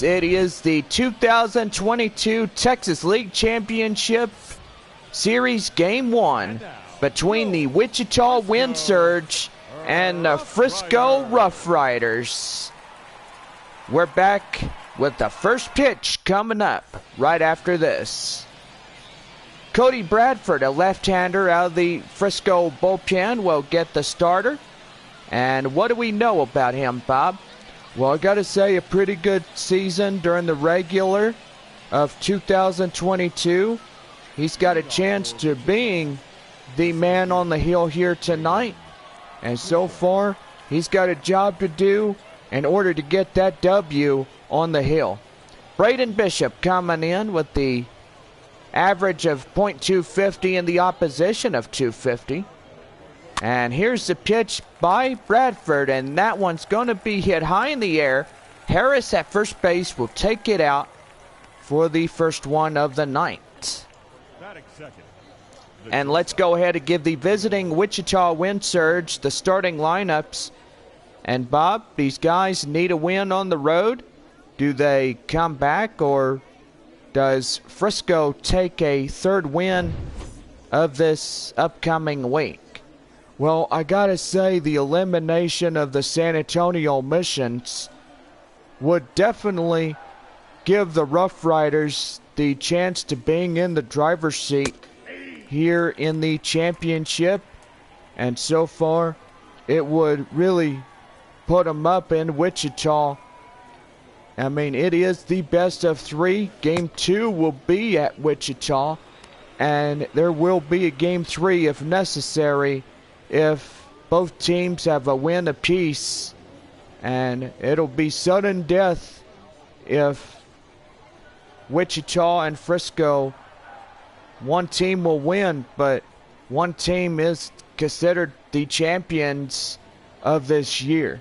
It is the 2022 Texas League Championship Series Game 1 between the Wichita Wind Surge and the Frisco Rough Riders. We're back with the first pitch coming up right after this. Cody Bradford, a left-hander out of the Frisco bullpen, will get the starter. And what do we know about him, Bob? Well, I got to say, a pretty good season during the regular of 2022. He's got a chance to being the man on the hill here tonight. And so far, he's got a job to do in order to get that W on the hill. Braden Bishop coming in with the average of .250 and the opposition of .250. And here's the pitch by Bradford, and that one's going to be hit high in the air. Harris at first base will take it out for the first one of the night. And let's go ahead and give the visiting Wichita Wind Surge the starting lineups. And Bob, these guys need a win on the road. Do they come back, or does Frisco take a third win of this upcoming week? Well, I gotta say, the elimination of the San Antonio Missions would definitely give the Rough Riders the chance to being in the driver's seat here in the championship. And so far, it would really put them up in Wichita. I mean, it is the best of three. Game 2 will be at Wichita, and there will be a Game 3 if necessary, if both teams have a win apiece. And it'll be sudden death if Wichita and Frisco, one team will win, but one team is considered the champions of this year.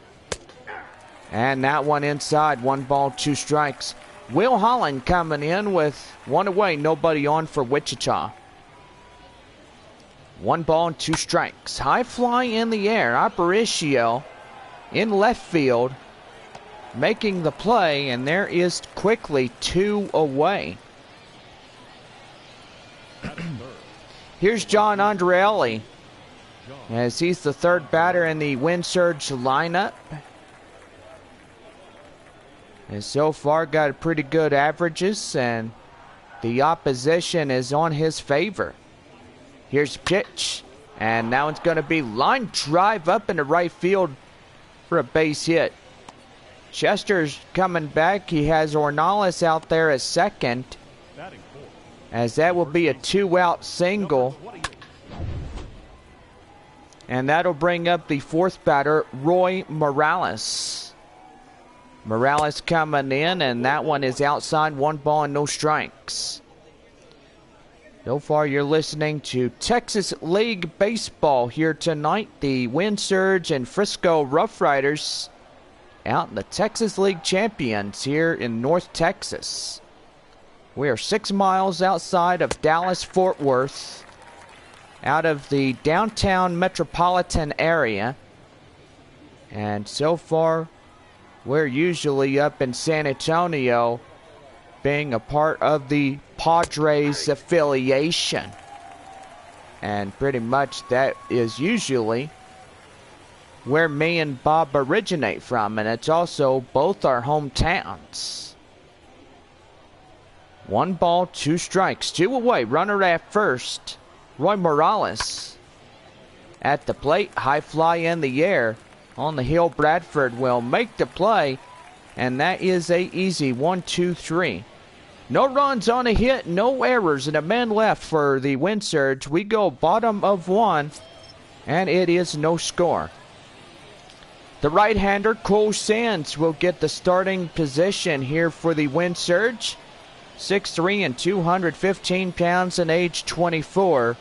And that one inside, 1 ball, 2 strikes. Will Holland coming in with one away, nobody on for Wichita. 1 ball and 2 strikes. High fly in the air. Aparicio in left field making the play, and there is quickly 2 away. Here's John Andreelli, as he's the third batter in the Wind Surge lineup. And so far got pretty good averages, and the opposition is on his favor. Here's a pitch, and now it's going to be line drive up into right field for a base hit. Chester's coming back. He has Ornelas out there at second, as that will be a 2-out single. And that'll bring up the fourth batter, Roy Morales. Morales coming in, and that one is outside, 1 ball and no strikes. So far, you're listening to Texas League Baseball here tonight. The Wind Surge and Frisco Rough Riders out in the Texas League Champions here in North Texas. We are 6 miles outside of Dallas-Fort Worth, out of the downtown metropolitan area. And so far, we're usually up in San Antonio, being a part of the Padres affiliation. And pretty much that is usually where me and Bob originate from, and it's also both our hometowns. 1 ball, 2 strikes, 2 away, runner at first. Roy Morales at the plate, high fly in the air. On the hill, Bradford will make the play, and that is a easy 1-2-3. No runs on a hit, no errors, and a man left for the Wind Surge. We go bottom of 1, and it is no score. The right-hander, Cole Sands, will get the starting position here for the Wind Surge. 6'3" and 215 pounds and age 24.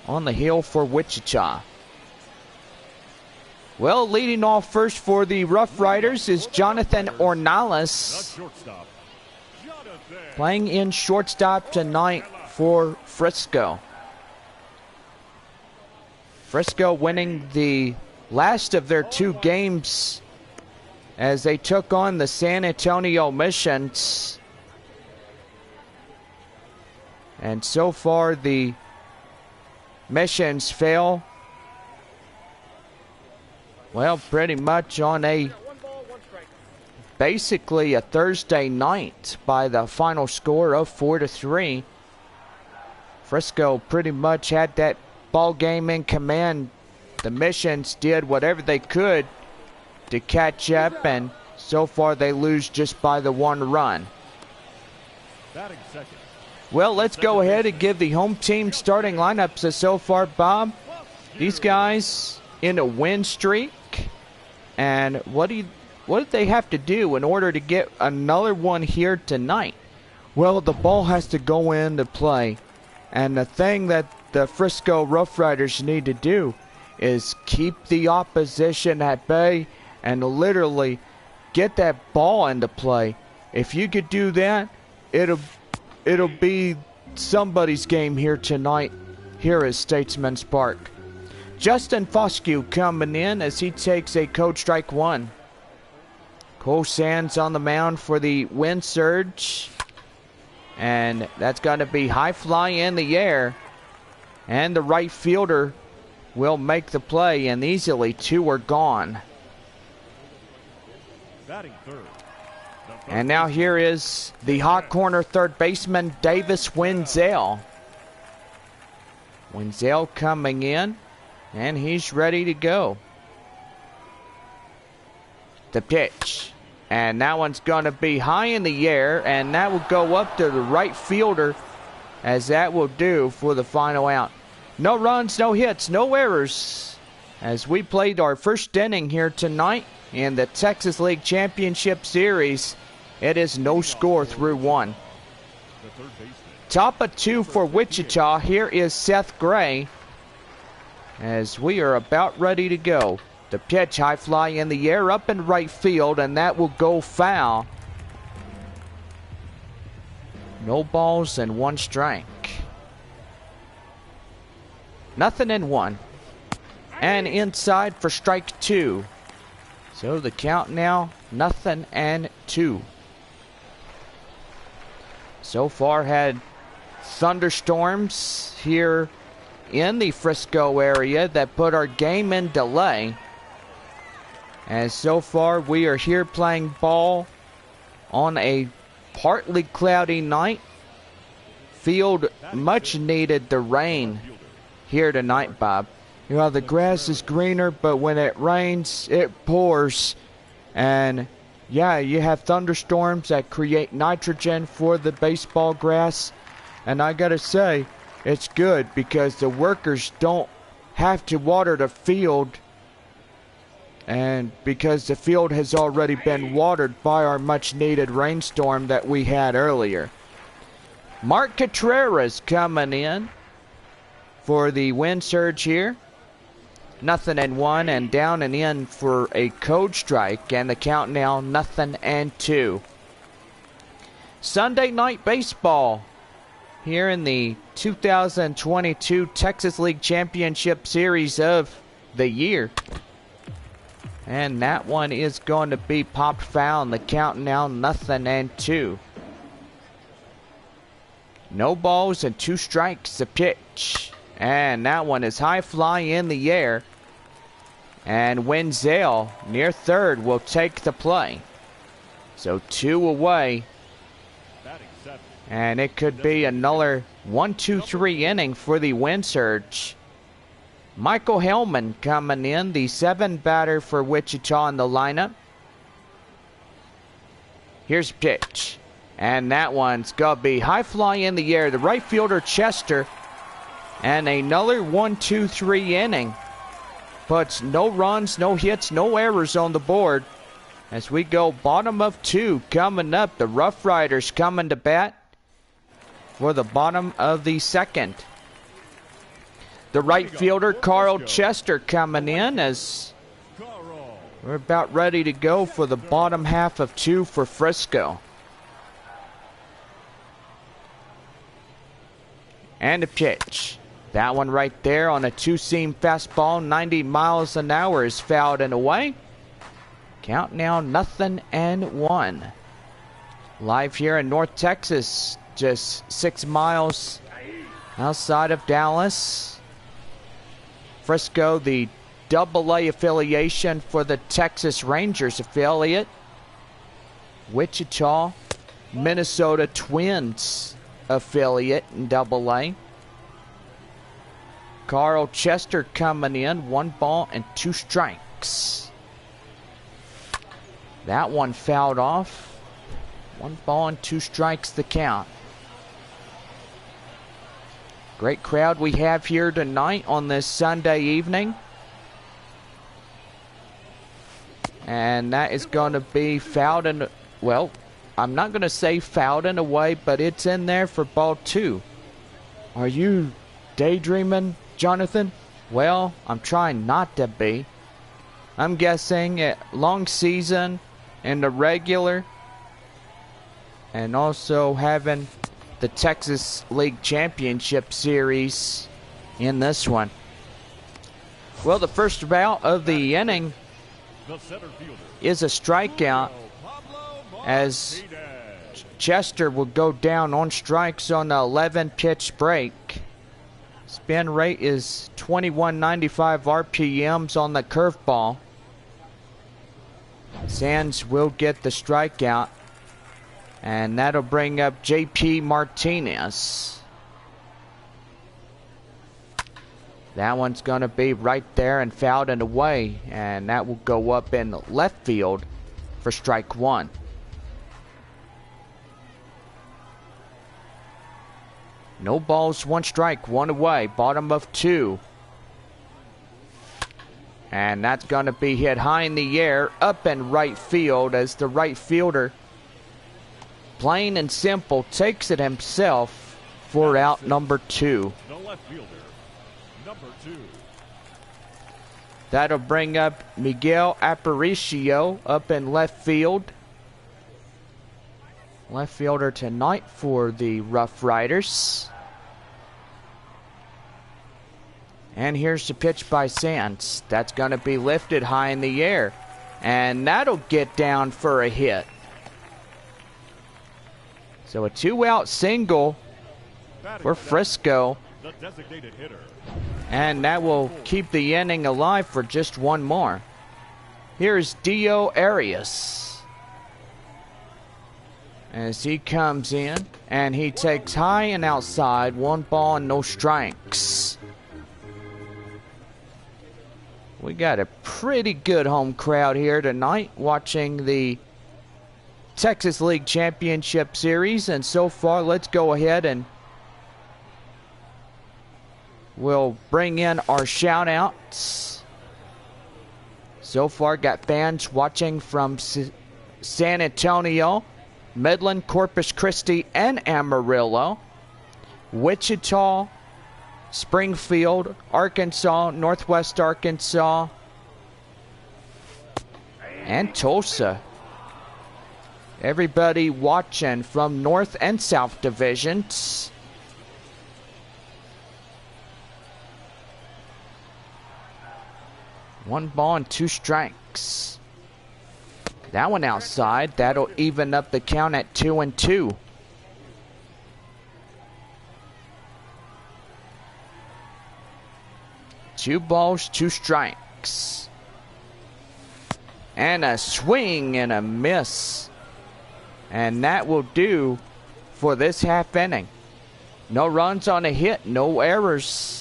On the hill for Wichita. Well, leading off first for the Rough Riders is Jonathan Ornelas, playing in shortstop tonight for Frisco. Frisco winning the last of their 2 games as they took on the San Antonio Missions. And so far the Missions fail, well, pretty much on a basically a Thursday night by the final score of 4-3. Frisco pretty much had that ball game in command. The Missions did whatever they could to catch up, and so far they lose just by the 1 run. Well, let's go ahead and give the home team starting lineups. So far, Bob, these guys in a win streak, and what do they have to do in order to get another one here tonight? Well, the ball has to go into play, and the thing that the Frisco Rough Riders need to do is keep the opposition at bay and literally get that ball into play. If you could do that, it'll be somebody's game here tonight here at Statesman's Park. Justin Foscue coming in as he takes a code strike 1. Cole Sands on the mound for the Wind Surge, and that's going to be high fly in the air, and the right fielder will make the play, and easily 2 are gone. And now here is the hot corner third baseman, Davis Wenzel. Wenzel coming in, and he's ready to go. The pitch, and that one's going to be high in the air, and that will go up to the right fielder, as that will do for the final out. No runs, no hits, no errors, as we played our first inning here tonight in the Texas League Championship Series. It is no score through 1. Top of 2 for Wichita. Here is Seth Gray, as we are about ready to go. The pitch, high fly in the air up in right field, and that will go foul. No balls and 1 strike. Nothing in 1. And inside for strike 2. So the count now, 0-2. So far had thunderstorms here in the Frisco area that put our game in delay. And so far we are here playing ball on a partly cloudy night. Field much needed the rain here tonight, Bob. You know, the grass is greener, but when it rains, it pours. And yeah, you have thunderstorms that create nitrogen for the baseball grass. And I gotta say, it's good because the workers don't have to water the field, and because the field has already been watered by our much needed rainstorm that we had earlier. Mark Contreras coming in for the Wind Surge here. 0-1, and down and in for a code strike, and the count now 0-2. Sunday night baseball here in the 2022 Texas League Championship Series of the year. And that one is going to be popped foul, and the count now 0-2. No balls and 2 strikes. The pitch, and that one is high fly in the air, and Wenzel near third will take the play. So 2 away, and it could be another 1-2-3 inning for the Wind Surge. Michael Hellman coming in, the 7 batter for Wichita in the lineup. Here's a pitch, and that one's going to be high fly in the air. The right fielder, Chester, and another 1-2-3 inning. Puts no runs, no hits, no errors on the board. As we go bottom of 2 coming up, the Rough Riders coming to bat for the bottom of the 2nd. The right fielder, Carl Chester, coming in as we're about ready to go for the bottom half of 2 for Frisco. And a pitch. That one right there on a 2-seam fastball, 90 miles an hour, is fouled and away. Count now 0-1. Live here in North Texas, just 6 miles outside of Dallas. Frisco, the AA affiliation for the Texas Rangers affiliate. Wichita, Minnesota Twins affiliate in AA. Carl Chester coming in, 1 ball and 2 strikes. That one fouled off. 1 ball and 2 strikes the count. Great crowd we have here tonight on this Sunday evening. And that is going to be fouled in, well, I'm not going to say fouled in a way, but it's in there for ball 2. Are you daydreaming, Jonathan? Well, I'm trying not to be. I'm guessing a long season in the regular, and also having the Texas League Championship Series in this one. Well, the first bout of the inning is a strikeout, as Chester will go down on strikes on the 11-pitch break. Spin rate is 2195 RPMs on the curveball. Sands will get the strikeout, and that'll bring up J.P. Martinez. That one's going to be right there and fouled and away, and that will go up in left field for strike 1. No balls, 1 strike, 1 away, bottom of 2. And that's going to be hit high in the air, up in right field, as the right fielder, plain and simple, takes it himself for out number 2. The left fielder, number 2. That'll bring up Miguel Aparicio up in left field. Left fielder tonight for the Rough Riders. And here's the pitch by Sands. That's going to be lifted high in the air, and that'll get down for a hit. So a 2-out single for Frisco, The designated hitter. and that will keep the inning alive for just 1 more. Here's Dio Arias as he comes in, and he takes high and outside, 1 ball and no strikes. We got a pretty good home crowd here tonight watching the Texas League Championship Series, and so far let's go ahead and we'll bring in our shout outs. So far got fans watching from San Antonio, Midland, Corpus Christi, and Amarillo, Wichita, Springfield, Arkansas, Northwest Arkansas, and Tulsa. Everybody watching from North and South divisions. One ball and 2 strikes. That one outside. That'll even up the count at 2-2. Two balls, 2 strikes. And a swing and a miss. And that will do for this half inning. No runs on a hit, no errors.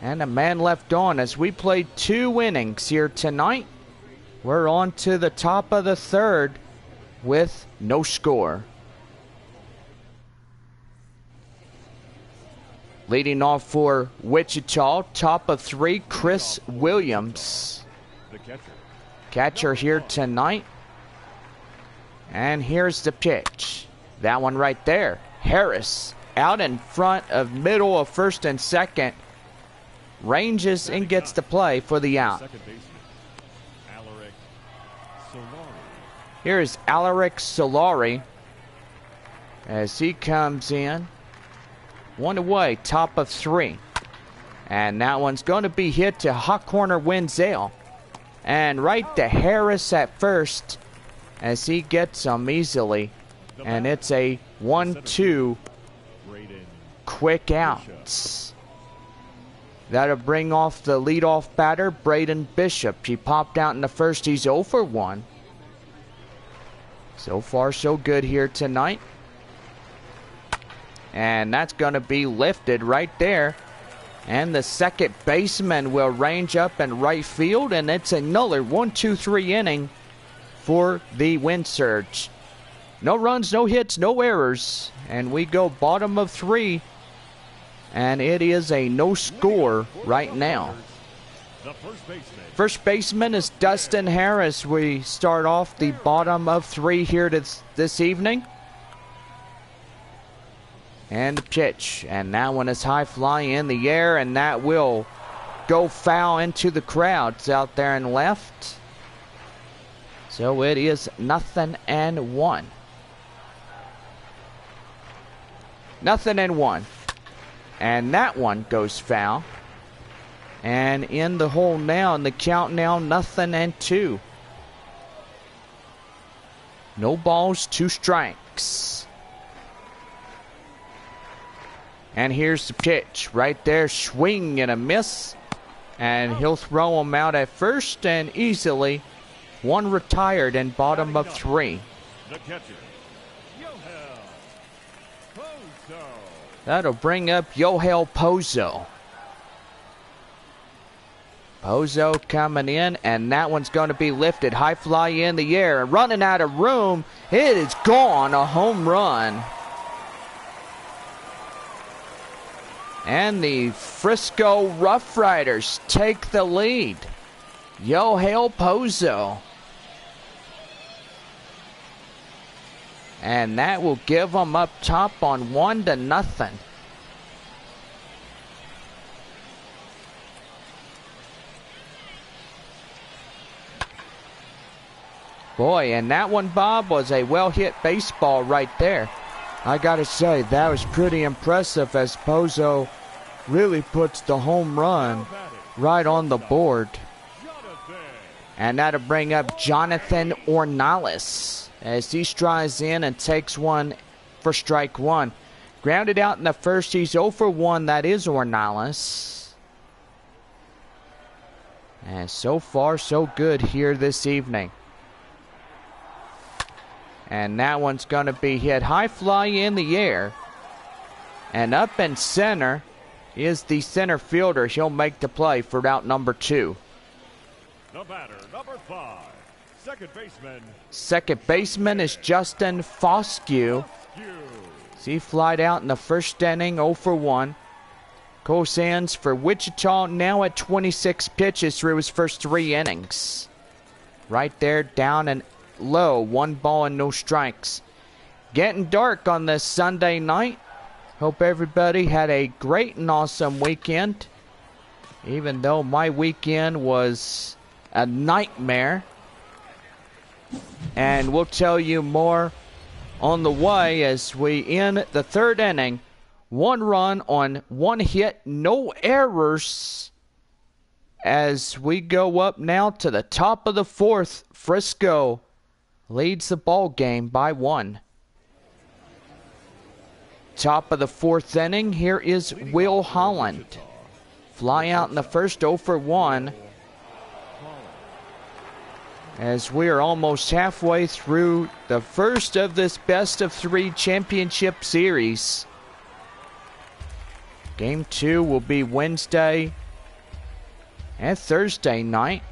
And a man left on as we played 2 innings here tonight. We're on to the top of the 3rd with no score. Leading off for Wichita, top of 3, Chris Williams. The Catcher here tonight. And here's the pitch. That one right there. Harris out in front of middle of first and second. Ranges and gets the play for the out. Here's Alaric Solari as he comes in. 1 away, top of 3. And that one's going to be hit to hot corner Wenzel. And right to Harris at first as he gets them easily. And it's a 1-2 quick outs. That'll bring off the leadoff batter, Braden Bishop. He popped out in the first. He's 0 for 1. So far, so good here tonight. And that's going to be lifted right there. And the second baseman will range up in right field. And it's another 1-2-3 inning for the Wind Surge. No runs, no hits, no errors. And we go bottom of 3. And it is a no score right now. First baseman is Dustin Harris. We start off the bottom of 3 here this evening. And the pitch. And that one is high fly in the air. And that will go foul into the crowds out there in left. So it is 0-1. 0-1. And that one goes foul. And in the hole now, in the count now, 0-2. No balls, 2 strikes. And here's the pitch. Right there, swing and a miss. And he'll throw him out at first and easily. 1 retired in bottom of 3. The catcher, That'll bring up Yohel Pozo. Pozo coming in, and that one's going to be lifted. High fly in the air. Running out of room. It is gone. A home run. And the Frisco Rough Riders take the lead. Yohel Pozo. And that will give them up top on 1-0. Boy, and that one, Bob, was a well-hit baseball right there. I gotta say, that was pretty impressive as Pozo really puts the home run right on the board. And that'll bring up Jonathan Ornelas as he strides in and takes one for strike 1. Grounded out in the first. He's 0 for 1. That is Ornelas. And so far, so good here this evening. And that one's going to be hit. High fly in the air. And up in center is the center fielder. He'll make the play for out number 2. The batter, number 5, second baseman. Second baseman is Justin Foscue. He flied out in the first inning, 0 for 1. Cole Sands for Wichita now at 26 pitches through his first 3 innings. Right there, down and low, 1 ball and no strikes. Getting dark on this Sunday night. Hope everybody had a great and awesome weekend. Even though my weekend was a nightmare. And we'll tell you more on the way as we end the 3rd inning. 1 run on 1 hit, no errors. As we go up now to the top of the 4th, Frisco leads the ball game by 1. Top of the 4th inning, here is Will Holland. Fly out in the first, 0 for 1. As we are almost halfway through the first of this best of 3 championship series. Game 2 will be Wednesday and Thursday night.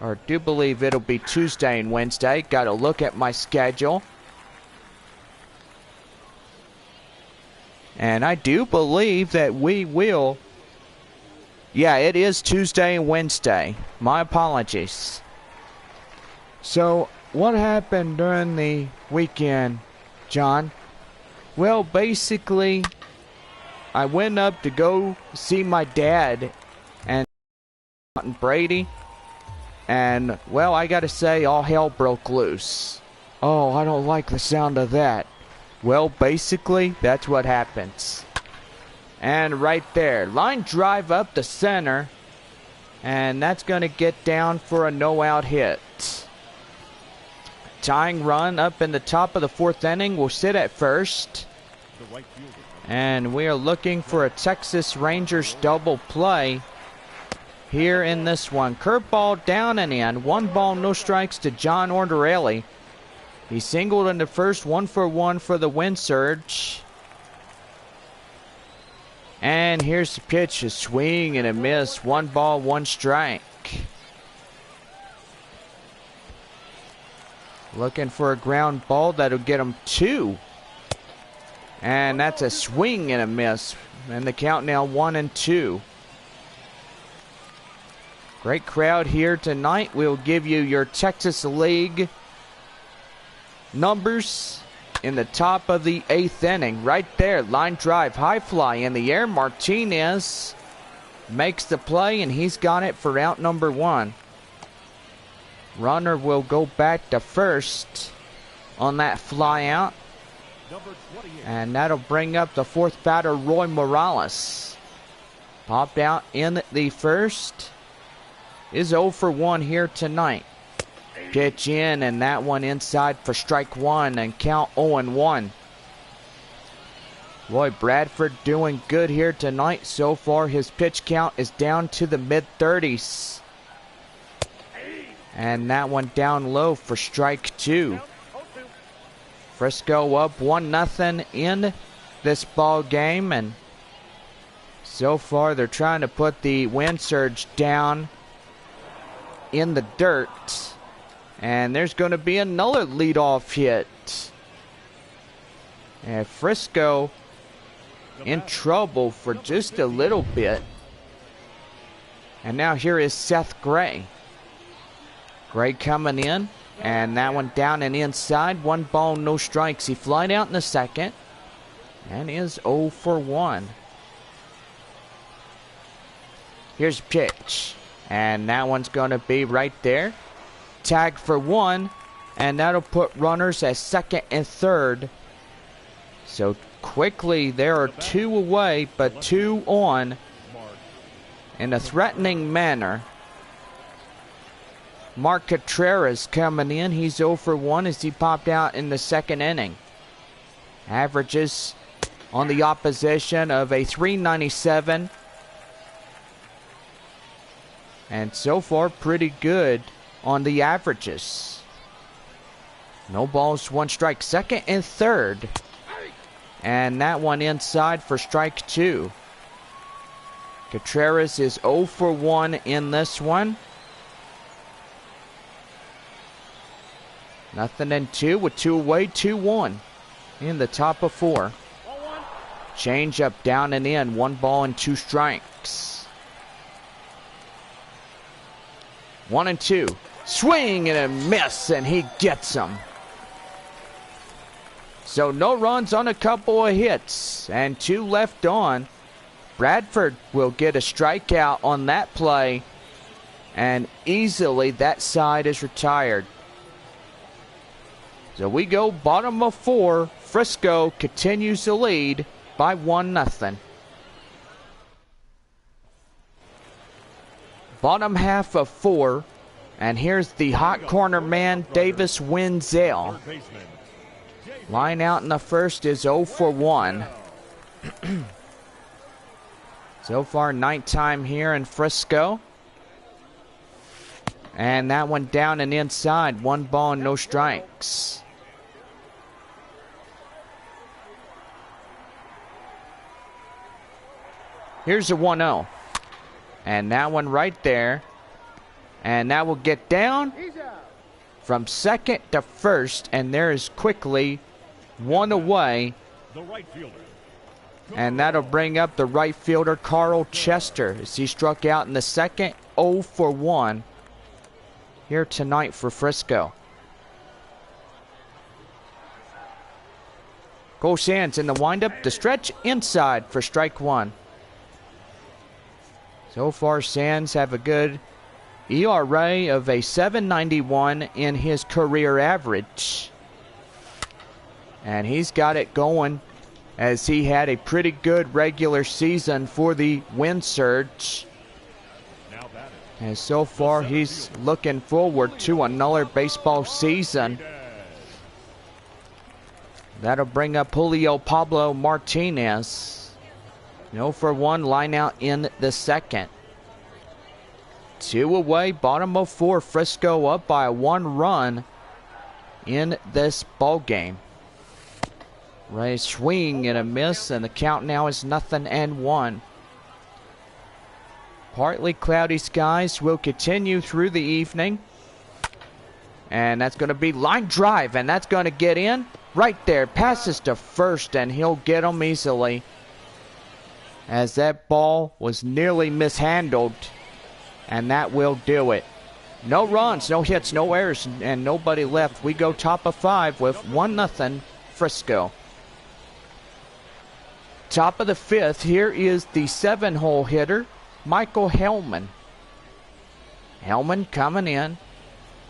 Or I do believe it'll be Tuesday and Wednesday. Got to look at my schedule. And I do believe that we will. Yeah, it is Tuesday and Wednesday. My apologies. So, what happened during the weekend, John? Well, basically, I went up to go see my dad and Brady. And, well, I gotta say, all hell broke loose. Oh, I don't like the sound of that. Well, basically, that's what happens. And right there, line drive up the center. And that's going to get down for a no-out hit. Tying run up in the top of the 4th inning will sit at first. And we are looking for a Texas Rangers double play here in this one. Curveball down and in. 1 ball, no strikes to John Orderelli. He singled in the first, 1 for 1 for the Wind Surge. And here's the pitch, a swing and a miss. 1 ball, 1 strike. Looking for a ground ball that'll get him 2. And that's a swing and a miss. And the count now 1-2. Great crowd here tonight. We'll give you your Texas League numbers in the top of the 8th inning. Right there, line drive, high fly in the air. Martinez makes the play, and he's got it for out number 1. Runner will go back to first on that fly out. And that'll bring up the 4th batter, Roy Morales. Popped out in the first. Is 0 for 1 here tonight. Pitch in, and that one inside for strike 1, and count 0-1. Roy Bradford doing good here tonight. So far, his pitch count is down to the mid-30s. And that one down low for strike 2. Frisco up 1-0 in this ball game, and so far they're trying to put the Wind Surge down in the dirt. And there's going to be another leadoff hit. And Frisco in trouble for just a little bit. And now here is Seth Gray. Gray coming in, and that one down and inside. 1 ball, no strikes. He flied out in the second and is 0 for 1. Here's a pitch, and that one's going to be right there. Tag for 1, and that'll put runners at second and third. So quickly, there are 2 away, but 2 on in a threatening manner. Mark Contreras coming in. He's 0 for 1 as he popped out in the 2nd inning. Averages on the opposition of a .397. And so far, pretty good on the averages. No balls, 1 strike. Second and third. And that one inside for strike 2. Contreras is 0 for 1 in this one. 0-2 with 2 away, 2-1 in the top of 4. Change up down and in. 1 ball and 2 strikes. 1-2. Swing and a miss, and he gets them. So no runs on a couple of hits and 2 left on. Bradford will get a strikeout on that play, and easily that side is retired. So we go bottom of 4. Frisco continues to lead by 1-0. Bottom half of 4. And here's the hot corner man, Davis Wenzel. Line out in the first is 0 for 1. So far, nighttime here in Frisco. And that one down and inside. 1 ball and no strikes. Here's a 1-0. And that one right there. And that will get down from second to first. And there is quickly 1 away. And that'll bring up the right fielder, Carl Chester, as he struck out in the second. 0 for 1 here tonight for Frisco. Cole Sands in the windup. The stretch inside for strike 1. So far, Sands have a good ERA of a .791 in his career average. And he's got it going as he had a pretty good regular season for the Wind Surge. And so far, he's looking forward to another baseball season. That'll bring up Julio Pablo Martinez. 0-for-1 line out in the second. 2 away, bottom of 4. Frisco up by 1 run in this ball game. Ray swing and a miss, and the count now is 0-1. Partly cloudy skies will continue through the evening. And that's going to be line drive, and that's going to get in. Right there, passes to first, and he'll get him easily. As that ball was nearly mishandled, and that will do it. No runs, no hits, no errors, and nobody left. We go top of 5 with 1-0 Frisco. Top of the 5th, here is the 7-hole hitter, Michael Hellman. Hellman coming in,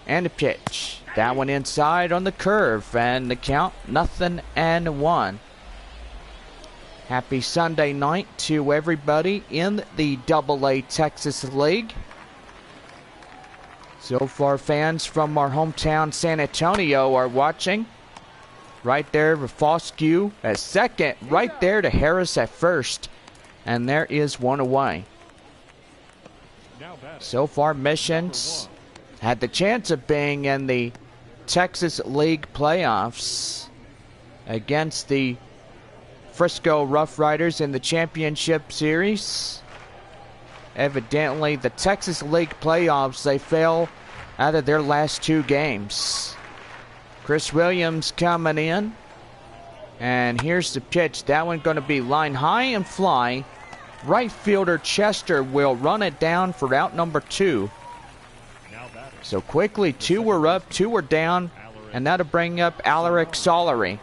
and a pitch. That one inside on the curve, and the count 0-1. Happy Sunday night to everybody in the AA Texas League. So far, fans from our hometown San Antonio are watching. Right there with Foscue at second. Right there to Harris at first. And there is 1 away. So far, Missions had the chance of being in the Texas League playoffs against the Frisco Rough Riders in the championship series. Evidently, the Texas League playoffs, they fell out of their last 2 games. Chris Williams coming in. And here's the pitch. That one going to be line high and fly. Right fielder Chester will run it down for out number 2. So quickly, 2 were up, 2 were down, and that'll bring up Alaric Solary.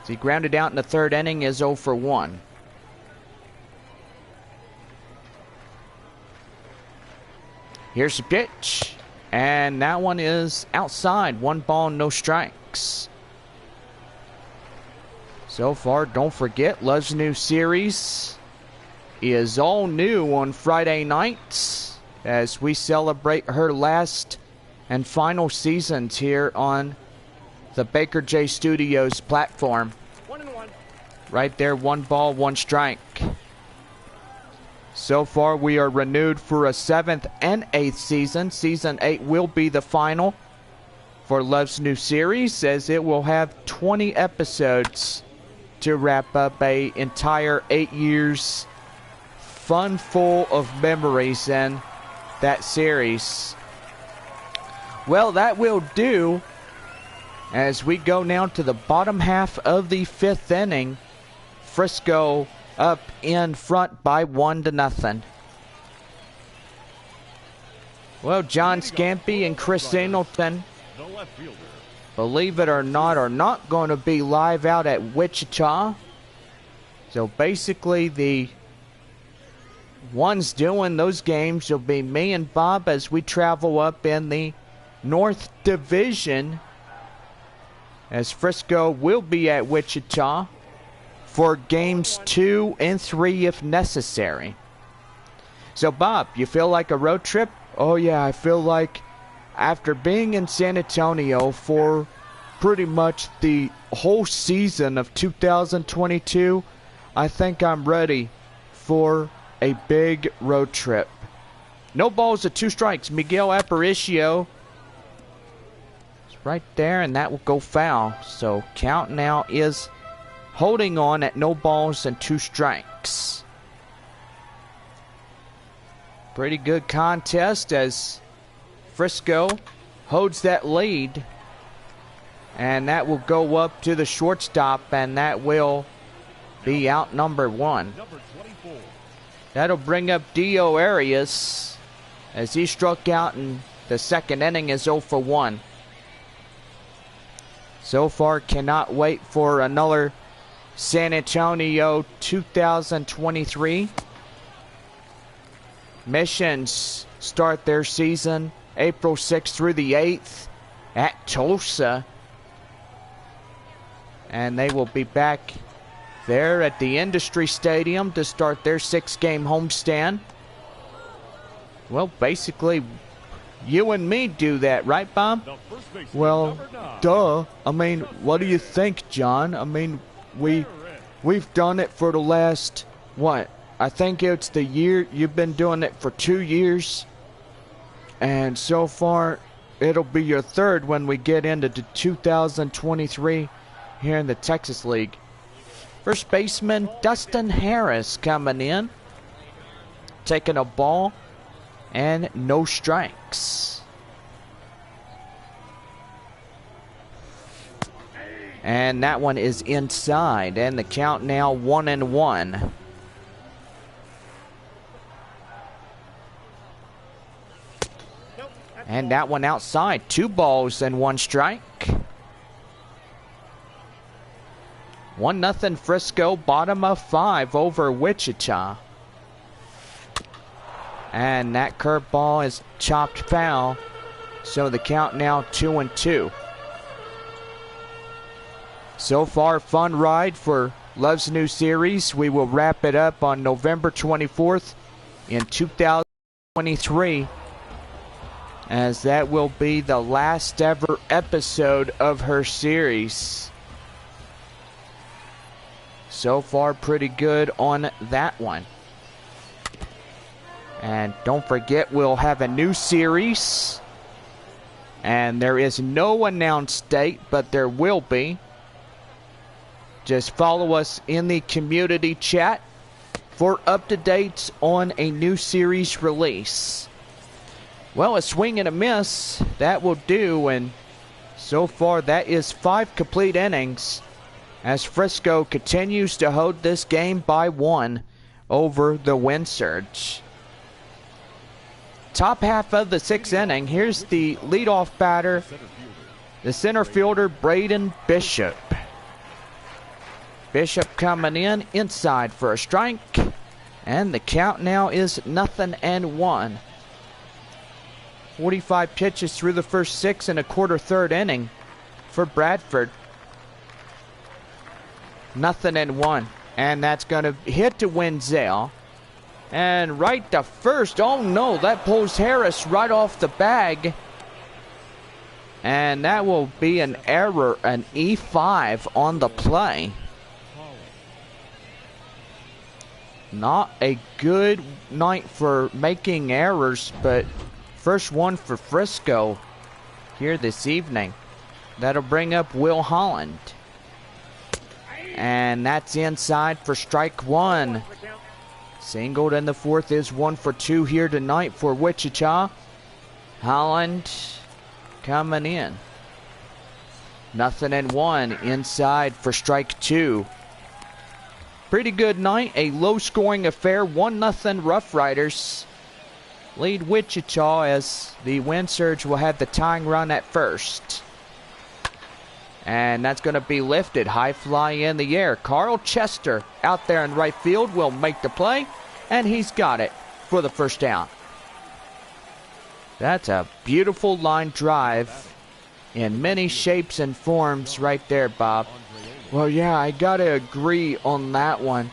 He grounded out in the 3rd inning, is 0-for-1. Here's the pitch, and that one is outside. 1 ball, no strikes. So far, don't forget, Love's new series is all new on Friday nights as we celebrate her last and final seasons here on the BakerJstudios platform. 1-1. Right there, 1 ball, 1 strike. So far, we are renewed for a 7th and 8th season. Season 8 will be the final for Love's new series, as it will have 20 episodes to wrap up a entire 8 years fun full of memories in that series. Well, that will do as we go now to the bottom half of the 5th inning. Frisco up in front by 1-0. Well, John Scampy and Chris Singleton, believe it or not, are not going to be live out at Wichita. So basically, the ones doing those games will be me and Bob as we travel up in the North Division, as Frisco will be at Wichita for games 2 and 3 if necessary. So Bob, you feel like a road trip? Oh yeah, I feel like after being in San Antonio for pretty much the whole season of 2022, I think I'm ready for a big road trip. No balls at 2 strikes. Miguel Aparicio is right there, and that will go foul. So count now is holding on at no balls and 2 strikes. Pretty good contest as Frisco holds that lead. And that will go up to the shortstop, and that will be out number 1. That'll bring up Dio Arias as he struck out in the 2nd inning, is 0-for-1. So far, cannot wait for another San Antonio 2023. Missions start their season April 6th through the 8th at Tulsa. And they will be back there at the Industry Stadium to start their 6-game homestand. Well, basically, you and me do that, right, Bob? The first baseman, Well, number 9. duh. I mean, what do you think, John? I mean, we've done it for the last, what? I think it's the year. You've been doing it for 2 years. And so far, it'll be your third when we get into the 2023 here in the Texas League. First baseman Dustin Harris coming in, taking a ball and no strikes. And that one is inside, and the count now 1-1. And that one outside, 2 balls and 1 strike. 1-0 Frisco, bottom of 5 over Wichita. And that curveball is chopped foul, so the count now 2-2. So far, fun ride for Love's new series. We will wrap it up on November 24th in 2023, as that will be the last ever episode of her series. So far, pretty good on that one. And don't forget, we'll have a new series. And there is no announced date, but there will be. Just follow us in the community chat for up-to-dates on a new series release. Well, a swing and a miss, that will do. And so far, that is 5 complete innings, as Frisco continues to hold this game by 1 over the Wind Surge. Top half of the 6th inning, here's the leadoff batter, the center fielder, Braden Bishop. Bishop coming in, inside for a strike, and the count now is 0-1. 45 pitches through the first 6 and a quarter third inning for Bradford. 0-1, and that's going to hit to Wenzel. And right to first. Oh no, that pulls Harris right off the bag. And that will be an error, an E5 on the play. Not a good night for making errors, but first one for Frisco here this evening. That'll bring up Will Holland. And that's inside for strike 1. Singled in the 4th is 1 for 2 here tonight for Wichita. Holland coming in. 0-1 inside for strike 2. Pretty good night, a low-scoring affair. 1-0 Rough Riders lead Wichita, as the Wind Surge will have the tying run at first. And that's going to be lifted. High fly in the air. Carl Chester out there in right field will make the play. And he's got it for the first down. That's a beautiful line drive in many shapes and forms right there, Bob. Well, yeah, I gotta agree on that one.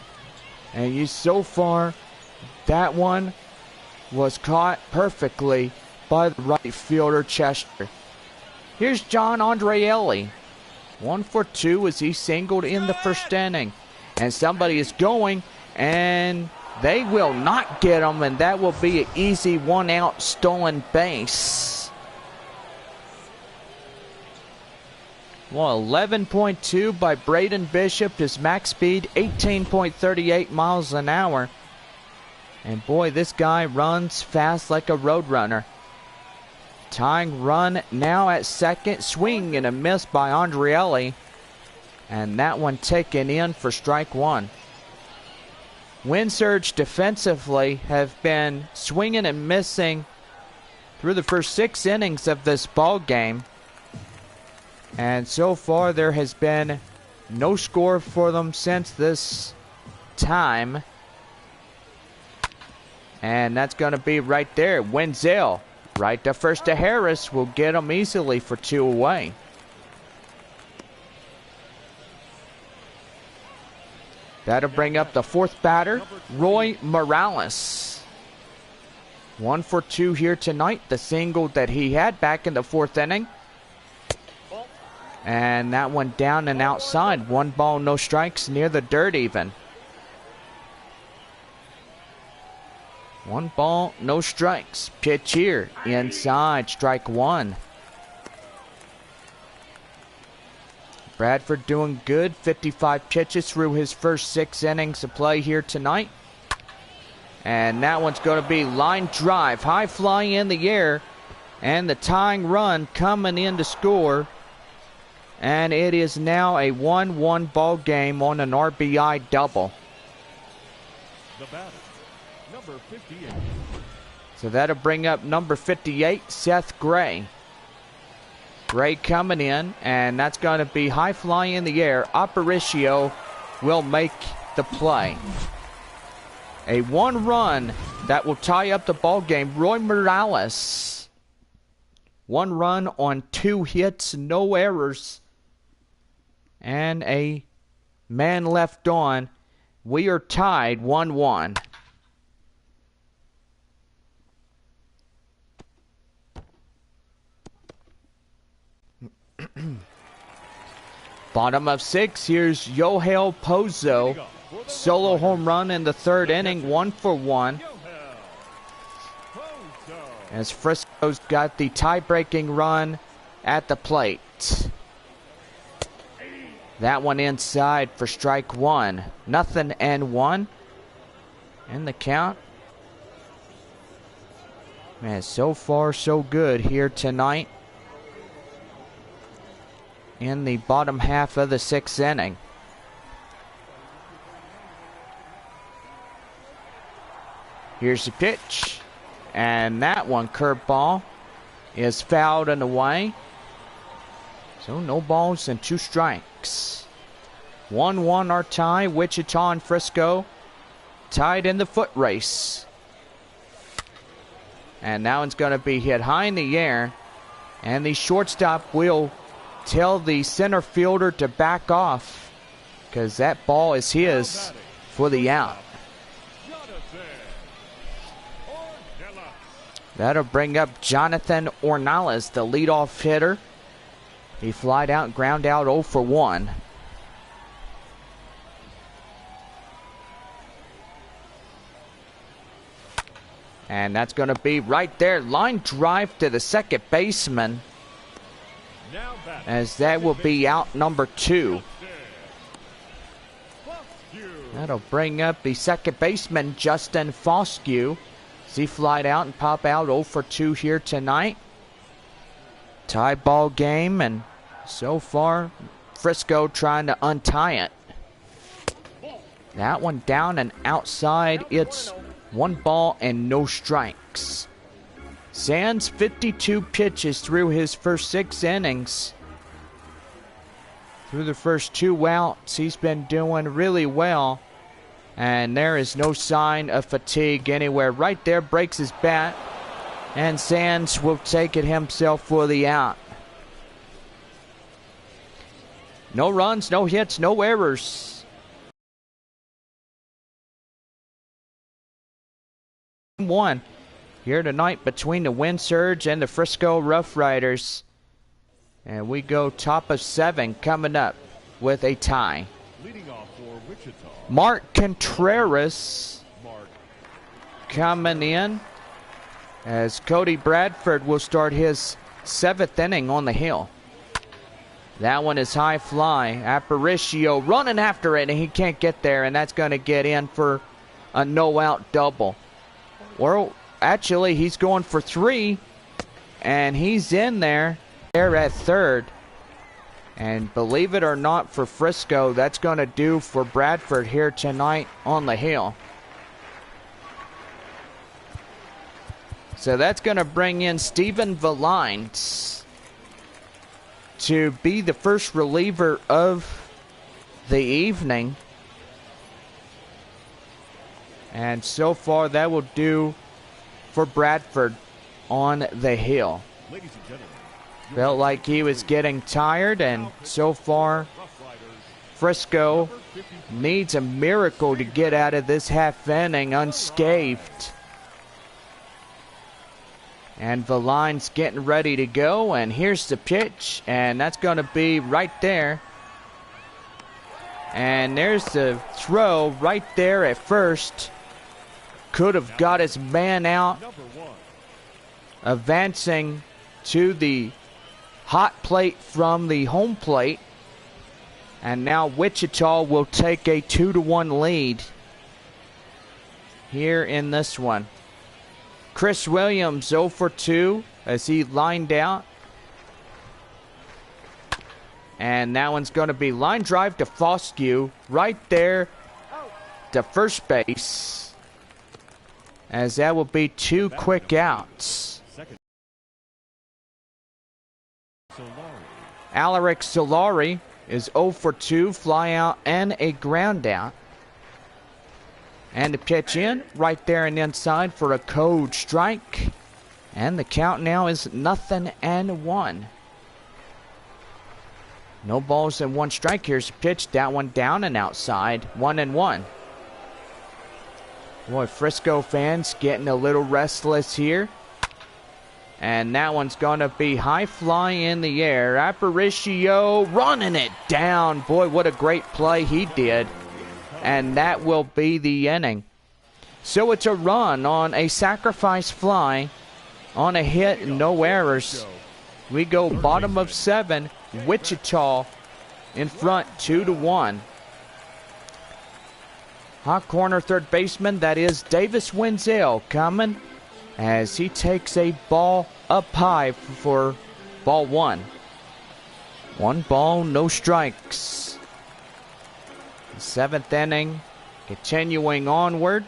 And so far, that one was caught perfectly by the right fielder, Chester. Here's John Andreelli. 1 for 2 as he singled in the first inning. And somebody is going, and they will not get him, and that will be an easy 1-out stolen base. Well, 11.2 by Braden Bishop. His max speed, 18.38 miles an hour. And boy, this guy runs fast like a road runner. Tying run now at second. Swing and a miss by Andreelli. And that one taken in for strike 1. Wind Surge defensively have been swinging and missing through the first 6 innings of this ball game. And so far there has been no score for them since this time. And that's going to be right there. Wenzel, right to first to Harris, will get them easily for 2 away. That'll bring up the 4th batter, Roy Morales. 1 for 2 here tonight. The single that he had back in the 4th inning. And that one down and outside. 1 ball, no strikes, near the dirt even. 1 ball, no strikes. Pitch here, inside, strike 1. Bradford doing good. 55 pitches through his first 6 innings of play here tonight. And that one's going to be line drive. High fly in the air. And the tying run coming in to score. And it is now a 1-1 ball game on an RBI double. The batter, number 58. So that'll bring up number 58, Seth Gray. Gray coming in, and that's going to be high fly in the air. Aparicio will make the play. A 1 run that will tie up the ball game. Roy Morales. 1 run on 2 hits, no errors. And a man left on. We are tied 1-1. Bottom of 6, here's Yohel Pozo. Solo home run in the 3rd inning, 1 for 1. As Frisco's got the tie-breaking run at the plate. That one inside for strike 1. 0-1. And the count. Man, so far so good here tonight. In the bottom half of the 6th inning. Here's the pitch. And that one, curveball, is fouled and away. So no balls and 2 strikes. 1-1 our tie. Wichita and Frisco tied in the foot race. And that one's going to be hit high in the air. And the shortstop will tell the center fielder to back off, because that ball is his for the out. That'll bring up Jonathan Ornelas, the leadoff hitter. He flied out, ground out 0 for 1. And that's going to be right there. Line drive to the second baseman. As that will be out number 2. That'll bring up the second baseman, Justin Foscue. As he flied out and pop out 0 for 2 here tonight. Tie ball game, and so far, Frisco trying to untie it. That one down and outside. It's 1 ball and no strikes. Sands 52 pitches through his first 6 innings. Through the first 2 outs, he's been doing really well. And there is no sign of fatigue anywhere. Right there, breaks his bat. And Sands will take it himself for the out. No runs, no hits, no errors. 1 here tonight between the Wind Surge and the Frisco Rough Riders. And we go top of 7 coming up with a tie. Leading off for Wichita. Mark Contreras coming in as Cody Bradford will start his 7th inning on the hill. That one is high fly. Aparicio running after it, and he can't get there, and that's going to get in for a no-out double. Well, actually, he's going for 3, and he's in there at 3rd. And believe it or not, for Frisco, that's going to do for Bradford here tonight on the hill. So that's going to bring in Stephen Valines to be the first reliever of the evening. And so far, that will do for Bradford on the hill. Ladies and gentlemen, felt like he was getting tired, and so far, Frisco needs a miracle to get out of this half inning unscathed. And the line's getting ready to go, and here's the pitch, and that's going to be right there. And there's the throw right there at first. Could have got his man out. Advancing to the hot plate from the home plate. And now Wichita will take a 2-1 lead here in this one. Chris Williams 0 for 2 as he lined out. And that one's going to be line drive to Foscue right there to first base. As that will be 2 quick outs. Alaric Solari is 0 for 2, fly out and a ground out. And the pitch in right there and inside for a code strike. And the count now is 0-1. No balls and 1 strike. Here's the pitch. That one down and outside. 1-1. Boy, Frisco fans getting a little restless here. And that one's going to be high fly in the air. Aparicio running it down. Boy, what a great play he did. And that will be the inning. So it's a run on a sacrifice fly, on a hit, no errors. We go bottom of 7, Wichita in front 2-1. Hot corner third baseman, that is Davis Wenzel coming as he takes a ball up high for ball 1. 1 ball, no strikes. 7th inning, continuing onward.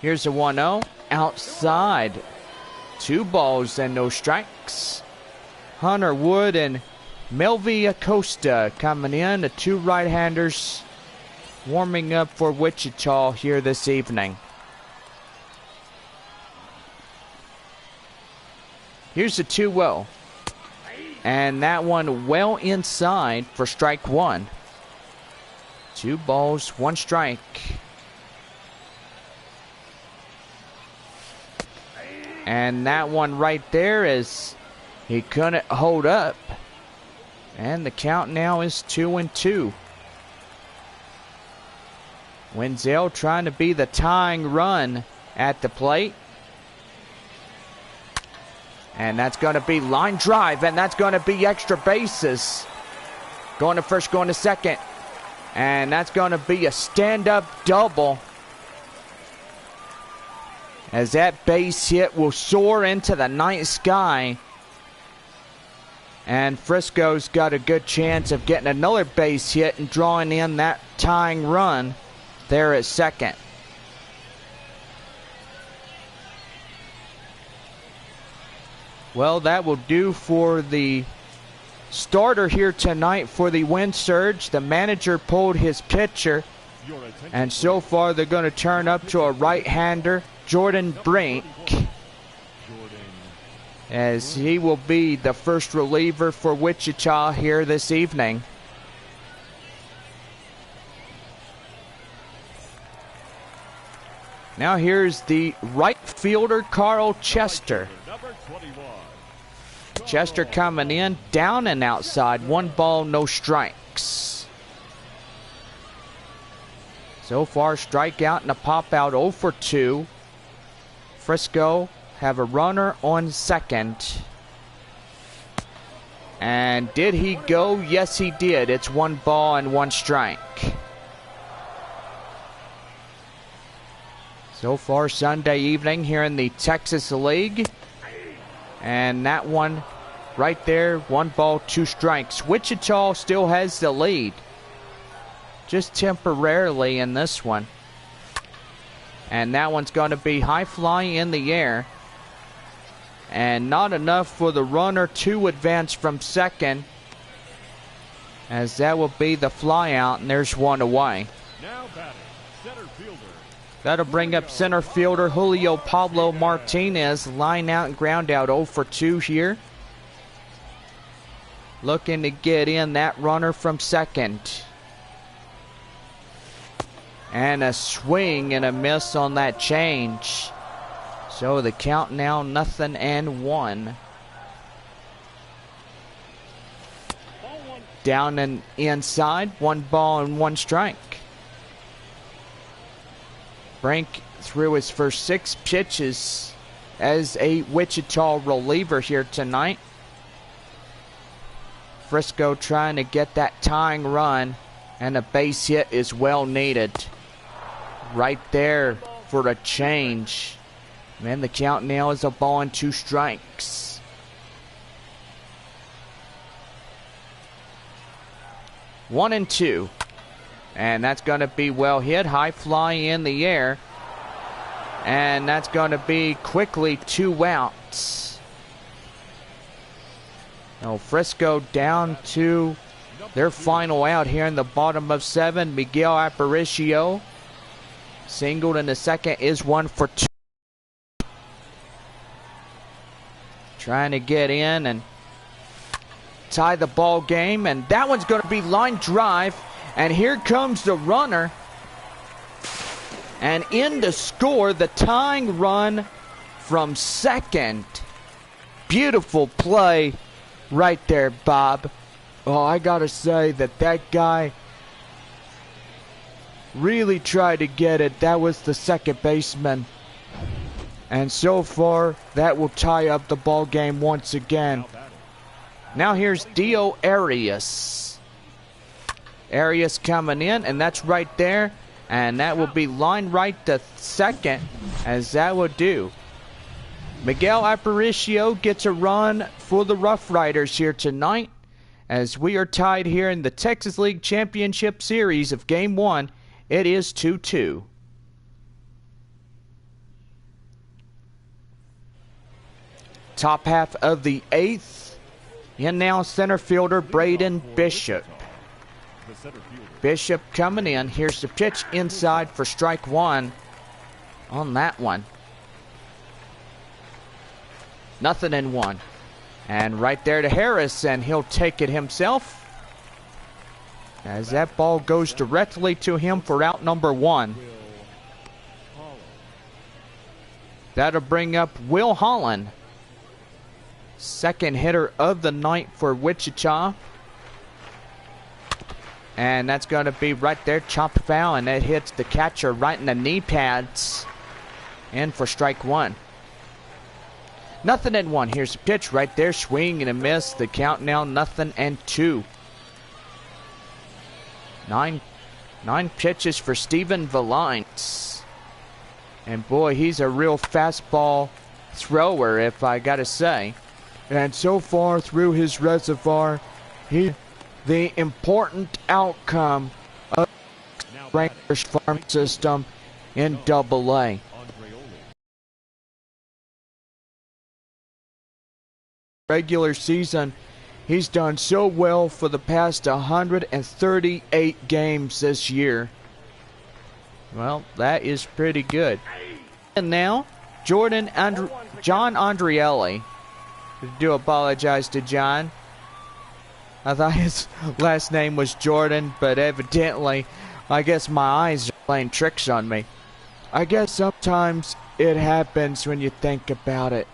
Here's a 1-0, outside. 2 balls and no strikes. Hunter Wood and Melvi Acosta coming in, the 2 right-handers warming up for Wichita here this evening. Here's a 2-0. And that one well inside for strike 1. 2 balls, 1 strike. And that one right there is he couldn't hold up. And the count now is 2-2. Wenzel trying to be the tying run at the plate. And that's going to be line drive, and that's going to be extra bases. Going to first, going to second. And that's going to be a stand-up double. As that base hit will soar into the night sky. And Frisco's got a good chance of getting another base hit and drawing in that tying run there at second. Well, that will do for the starter here tonight for the Wind Surge. The manager pulled his pitcher, and so far they're going to turn up to a right-hander, Jordan Brink, as he will be the first reliever for Wichita here this evening. Now here's the right fielder, Carl Chester. Chester coming in, down and outside. 1 ball, no strikes. So far, strikeout and a pop out 0 for 2. Frisco have a runner on second. And did he go? Yes, he did. It's 1 ball and 1 strike. So far, Sunday evening here in the Texas League. And that one right there, 1 ball, 2 strikes. Wichita still has the lead. Just temporarily in this one. And that one's going to be high fly in the air. And not enough for the runner to advance from second. As that will be the fly out, and there's 1 away. Now batting, center fielder. That'll bring up center fielder Julio Pablo Martinez. Line out and ground out 0 for 2 here. Looking to get in that runner from second. And a swing and a miss on that change. So the count now 0-1. Down and inside, 1 ball and 1 strike. Brink threw his first 6 pitches as a Wichita reliever here tonight. Frisco trying to get that tying run, and a base hit is well needed. Right there for a change. And the count now is 1 ball and 2 strikes. One and 2. And that's going to be well hit. High fly in the air. And that's going to be quickly 2 outs. Now Frisco down to their final out here in the bottom of 7. Miguel Aparicio singled in the second, is 1 for 2. Trying to get in and tie the ball game, and that one's going to be line drive, and here comes the runner, and in to score the tying run from second. Beautiful play right there, Bob. Oh, I gotta say that guy really tried to get it. That was the second baseman, and so far that will tie up the ball game once again. Now here's Dio Arias. Arias coming in, and that's right there. And that will be line right to second, as that will do. Miguel Aparicio gets a run for the Rough Riders here tonight, as we are tied here in the Texas League Championship Series of Game 1. It is 2-2. Top half of the 8th. In now center fielder Braden Bishop. Bishop coming in. Here's the pitch inside for strike 1 on that one. 0-1. And right there to Harris, and he'll take it himself, as that ball goes directly to him for out number 1. That'll bring up Will Holland, second hitter of the night for Wichita. And that's going to be right there, chopped foul, and it hits the catcher right in the knee pads. In for strike 1. 0-1. Here's the pitch right there, swing and a miss. The count now 0-2. 9 pitches for Steven Valines. And boy, he's a real fastball thrower, if I gotta say. And so far through his reservoir, he the important outcome of Ranker's farm system in Double-A. Regular season, he's done so well for the past 138 games this year. Well, that is pretty good. And now, John Andrielli. I do apologize to John. I thought his last name was Jordan, but evidently, I guess my eyes are playing tricks on me. I guess sometimes it happens when you think about it.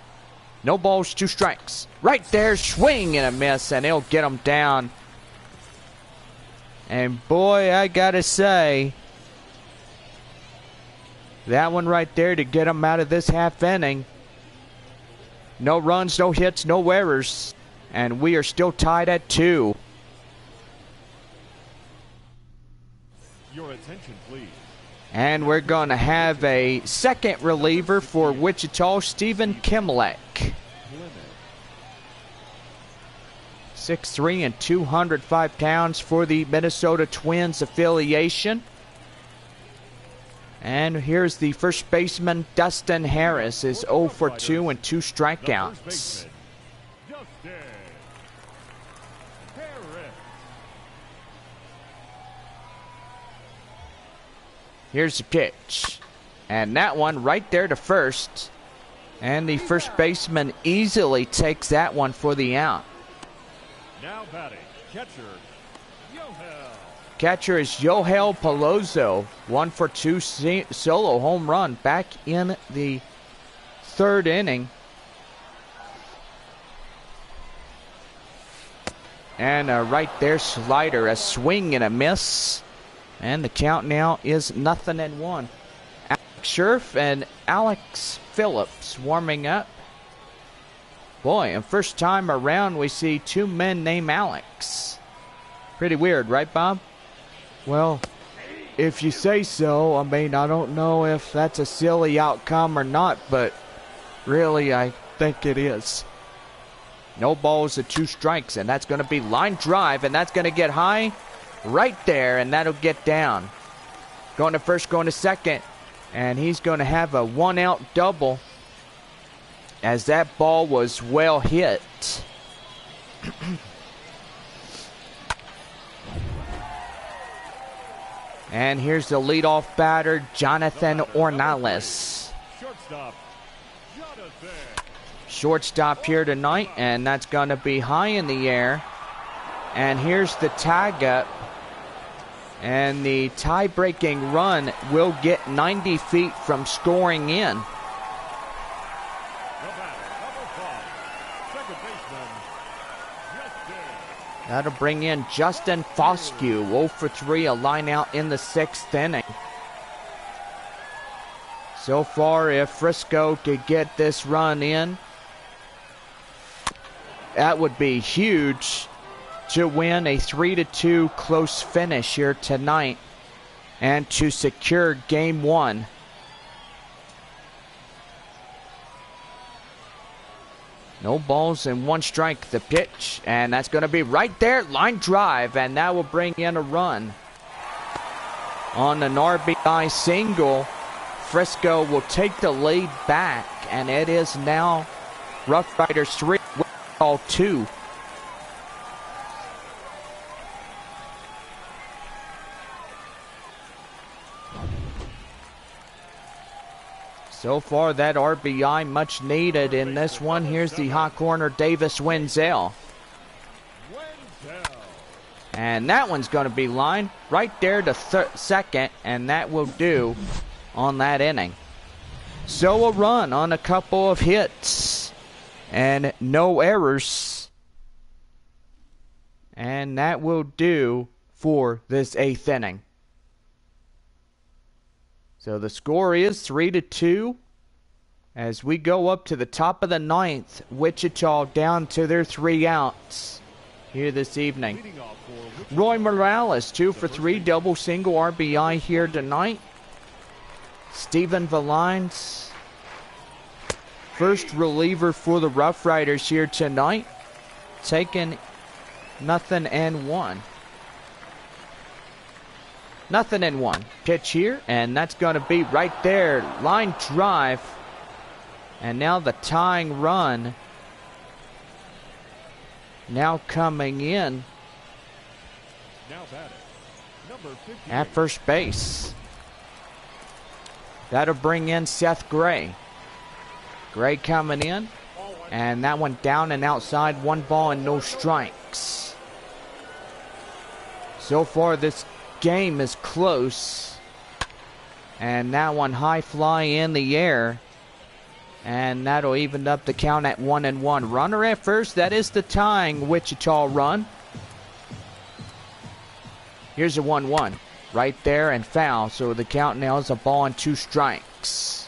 No balls, 2 strikes. Right there, swing and a miss, and he'll get him down. And boy, I gotta say, that one right there to get him out of this half inning. No runs, no hits, no errors. And we are still tied at 2. Your attention, please. And we're going to have a second reliever for Wichita, Stephen Kimlek. 6'3" and 205 pounds for the Minnesota Twins affiliation. And here's the first baseman, Dustin Harris, is 0 for 2 and 2 strikeouts. Here's the pitch. And that one right there to first. And the first baseman easily takes that one for the out. Now batting, catcher, Yohel. Catcher is Yohel Palozzo. 1 for 2 solo home run back in the third inning. And right there, slider, a swing and a miss. And the count now is 0-1. Alex Scherf and Alex Phillips warming up. Boy, and first time around we see two men named Alex. Pretty weird, right, Bob? Well, if you say so. I mean, I don't know if that's a silly outcome or not, but really I think it is. No balls and 2 strikes, and that's going to be line drive, and that's going to get high right there, and that'll get down. Going to first, going to second, and he's going to have a 1-out double as that ball was well hit. And here's the leadoff batter, Jonathan Ornelas. Shortstop here tonight, and that's going to be high in the air. And here's the tag up. And the tie-breaking run will get 90 feet from scoring in. That'll bring in Justin Foscue, 0 for 3, a line out in the 6th inning. So far, if Frisco could get this run in, that would be huge to win a 3-2 close finish here tonight and to secure Game 1. No balls and 1 strike, the pitch, and that's going to be right there, line drive, and that will bring in a run. On an RBI single, Frisco will take the lead back, and it is now Rough Riders 3, Wichita 2. So far, that RBI much needed in this one. Here's the hot corner, Davis Wenzel. And that one's going to be lined right there to second, and that will do on that inning. So a run on a couple of hits and no errors. And that will do for this 8th inning. So the score is 3-2 as we go up to the top of the 9th. Wichita down to their 3 outs here this evening. Roy Morales, 2 for 3, double single RBI here tonight. Stephen Valines, first reliever for the Rough Riders here tonight, taking 0-1. 0-1. Pitch here, and that's going to be right there. Line drive. And now the tying run. Now coming in at first base. That'll bring in Seth Gray. Gray coming in. And that one down and outside. 1 ball and no strikes. So far this game is close, and that one high fly in the air, and that'll even up the count at 1-1. Runner at first, that is the tying Wichita run. Here's a 1-1 right there and foul, so the count now is a ball and 2 strikes.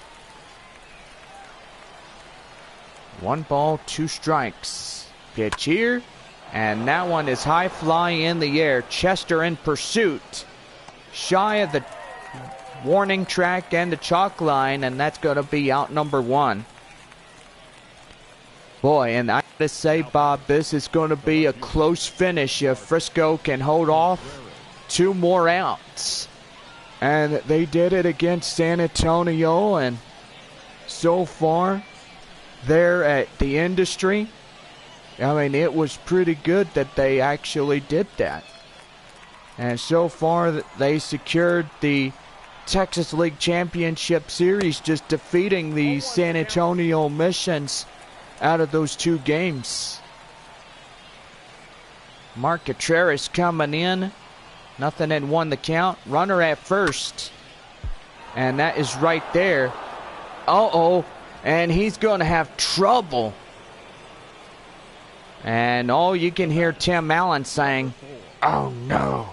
1 ball, 2 strikes. Pitch here. And that one is high fly in the air. Chester in pursuit. Shy of the warning track and the chalk line. And that's going to be out number 1. Boy, and I got to say, Bob, this is going to be a close finish if Frisco can hold off 2 more outs. And they did it against San Antonio. And so far, there at the Industry, I mean, it was pretty good that they actually did that. And so far, they secured the Texas League Championship Series, just defeating the San Antonio Missions out of those 2 games. Mark Contreras coming in. 0-1 the count. Runner at first. And that is right there. Uh-oh. and he's going to have trouble. And all you can hear Tim Allen saying, "Oh no."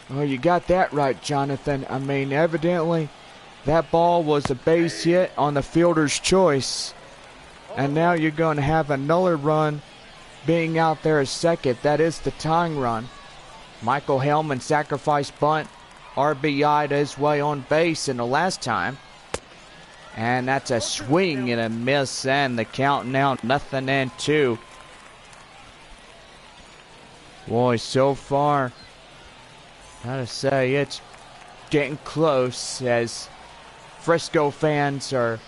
Oh, you got that right, Jonathan. I mean, evidently that ball was a base hit on the fielder's choice. And now you're going to have another run being out there as second. That is the tying run. Michael Hellman sacrificed bunt, RBI'd his way on base in the last time. And that's a swing and a miss, and the count now 0-2. Boy, so far, gotta say, it's getting close as Frisco fans are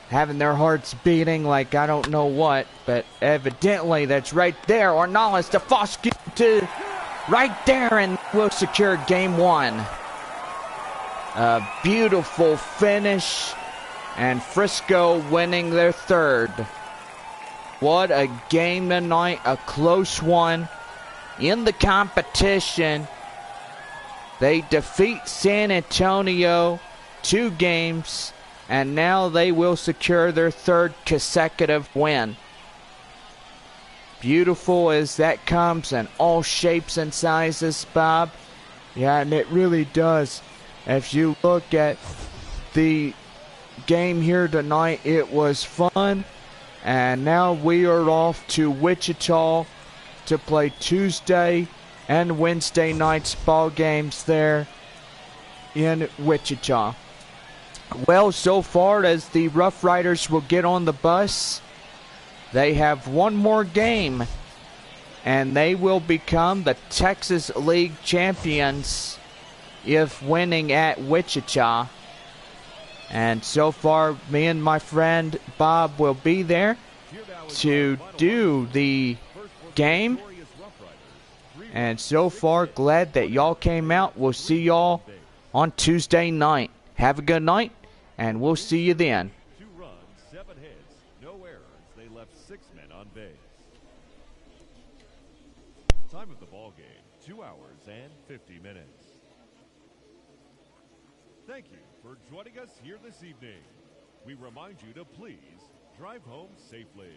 having their hearts beating like I don't know what, but evidently that's right there. Ornelas to Foskey to right there, and will secure game one. A beautiful finish, and Frisco winning their third. What a game tonight, a close one in the competition. They defeat San Antonio 2 games, and now they will secure their third consecutive win. Beautiful as that comes in all shapes and sizes, Bob. Yeah, and it really does. If you look at the game here tonight, it was fun. And now we are off to Wichita to play Tuesday and Wednesday night's ball games there in Wichita. Well, so far as the Rough Riders will get on the bus, they have one more game, and they will become the Texas League champions if winning at Wichita. And so far, me and my friend Bob will be there to do the game. And so far, glad that y'all came out. We'll see y'all on Tuesday night. Have a good night, and we'll see you then. 2 runs, 7 hits, no errors. They left 6 men on base. Time of the ball game, 2 hours and 50 minutes. Thank you for joining us here this evening. We remind you to please drive home safely.